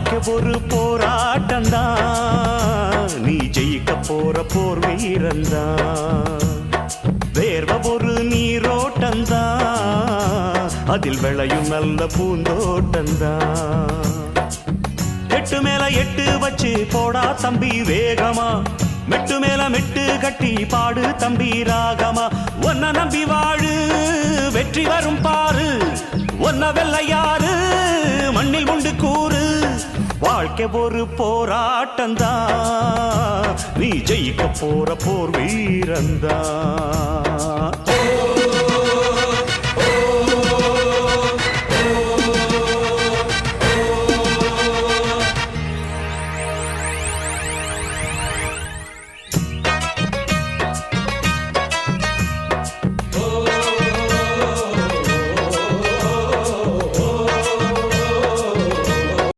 வாழ்க்கை ஒரு போராட்டம்தான், நீ ஜெயிக்க போற போர் வீரந்தான். வேர்வ ஒரு நீரோட்டம்தான், அதில் விளையும் நல்ல பூந்தோட்டம்தான். எட்டு மேல எட்டு வச்சு போடா தம்பி வேகமா, மெட்டு மேல மெட்டு கட்டி பாடு தம்பி ராகமா. ஒன்ன நம்பி வாழு, வெற்றி வரும் பாரு, ஒன்ன வெள்ளையாரு மண்ணில் உண்டு கூறு. வாழ்க்கை ஒரு போராட்டம்தான், நீ ஜெயிக்க போற போர் வீரந்தான்.